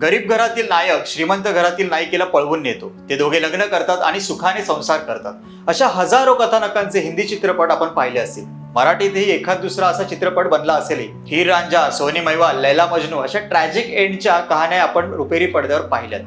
गरीब घरातील नायक श्रीमंत घरातील नायिकेला पळवून नेतो. ते दोघे लग्न करतात आणि सुखाने संसार करतात. अशा हजारो कथानकांचे हिंदी चित्रपट आपण पाहिले असतील. मराठीतही एखाद दुसरा असा चित्रपट बनला असेलही. हीर रांझा, सोनी महिवाल, लैला मजनू अशा ट्रॅजिक एंडच्या कहाण्या आपण रुपेरी पडद्यावर पाहिल्यात.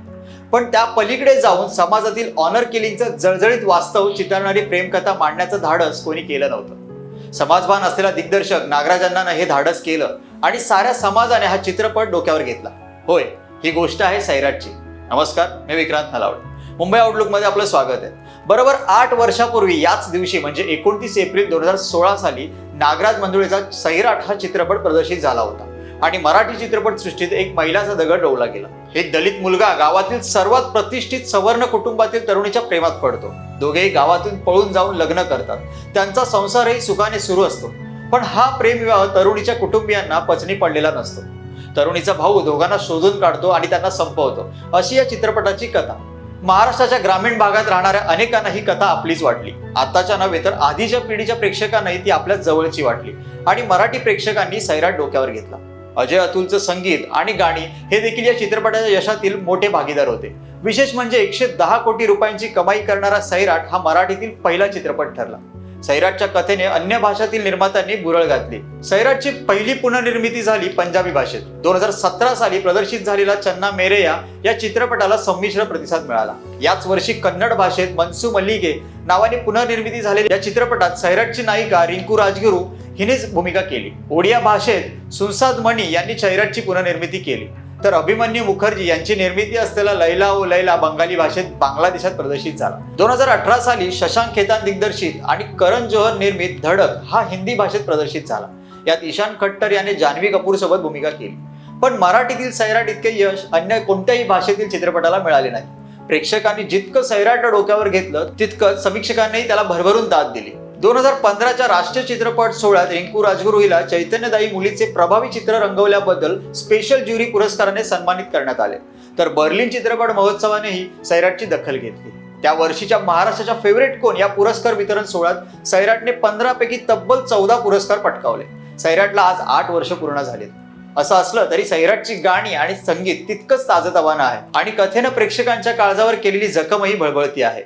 पण त्या पलीकडे जाऊन समाजातील ऑनर किलिंगचं जळजळीत वास्तव चितारणारी प्रेमकथा मांडण्याचं धाडस कोणी केलं नव्हतं. समाजभान असलेला दिग्दर्शक नागराजांना हे धाडस केलं आणि साऱ्या समाजाने हा चित्रपट डोक्यावर घेतला. होय, ही गोष्ट आहे सैराटची. नमस्कार, मी विक्रांत नलावडे. मुंबई आउटलुकमध्ये आपलं स्वागत आहे. बरोबर 8 वर्षापूर्वी याच दिवशी म्हणजे 29 एप्रिल 2016 साली नागराज मंजुळेचा सैराट हा चित्रपट प्रदर्शित झाला होता आणि मराठी चित्रपट सृष्टीत एक मैलाचा दगड रोवला गेला. एक दलित मुलगा गावातील सर्वात प्रतिष्ठित सवर्ण कुटुंबातील तरुणीच्या प्रेमात पडतो. दोघेही गावातून पळून जाऊन लग्न करतात. त्यांचा संसारही सुखाने सुरू असतो. पण हा प्रेमविवाह तरुणीच्या कुटुंबियांना पचनी पडलेला नसतो. तरुणीचा भाऊ दोघांना शोधून काढतो आणि त्यांना संपवतो. अशी या चित्रपटाची कथा. महाराष्ट्राच्या ग्रामीण भागात राहणाऱ्या अनेकांना ही कथा आपलीच वाटली. आताच्या नव्हे तर आधीच्या पिढीच्या प्रेक्षकांनाही ती आपल्या जवळची वाटली आणि मराठी प्रेक्षकांनी सैराट डोक्यावर घेतला. अजय अतुलचं संगीत आणि गाणी हे देखील या चित्रपटाच्या यशातील मोठे भागीदार होते. विशेष म्हणजे 110 कोटी रुपयांची कमाई करणारा सैराट हा मराठीतील पहिला चित्रपट ठरला. सैराटच्या कथेने अन्य भाषातील निर्मात्यांनी बुरळ घातली. सैराटची पहिली पुनर्निर्मिती झाली पंजाबी भाषेत. 2017 साली प्रदर्शित झालेला चन्ना मेरेया या चित्रपटाला संमिश्र प्रतिसाद मिळाला. याच वर्षी कन्नड भाषेत मनसू मल्लिगे नावाने पुनर्निर्मिती झालेल्या या चित्रपटात सैराटची नायिका रिंकू राजगुरू हिनेच भूमिका केली. ओडिया भाषेत सुनसाद मणी यांनी सैराटची पुनर्निर्मिती केली. तर अभिमन्यू मुखर्जी यांची निर्मिती असलेला लैला ओ लैला बंगाली भाषेत बांगलादेशात प्रदर्शित झाला. 2018 साली शशांक खेतान दिग्दर्शित आणि करण जोहर निर्मित धडक हा हिंदी भाषेत प्रदर्शित झाला. यात ईशान खट्टर याने जान्हवी कपूर सोबत भूमिका केली. पण मराठीतील सैराट इतके यश अन्य कोणत्याही भाषेतील चित्रपटाला मिळाले नाही. प्रेक्षकांनी जितकं सैराट डोक्यावर घेतलं तितकंच समीक्षकांनी त्याला भरभरून दाद दिली. 2015च्या राष्ट्रीय चित्रपट सोहळ्यात रिंकू राजगुरू हिला चैतन्यदायी मुलीचे प्रभावी चित्र रंगवल्याबद्दल स्पेशल ज्युरी पुरस्काराने सन्मानित करण्यात आले. तर बर्लिन चित्रपट महोत्सवानेही सैराटची दखल घेतली. त्या वर्षीच्या महाराष्ट्राच्या फेवरेट कोण या पुरस्कार वितरण सोहळ्यात सैराटने 15 पैकी तब्बल 14 पुरस्कार पटकावले. सैराटला आज 8 वर्ष पूर्ण झालेत. असं असलं तरी सैराटची गाणी आणि संगीत तितकंच ताजंतवानं आहे आणि कथेनं प्रेक्षकांच्या काळजावर केलेली जखमही भळबळती आहे.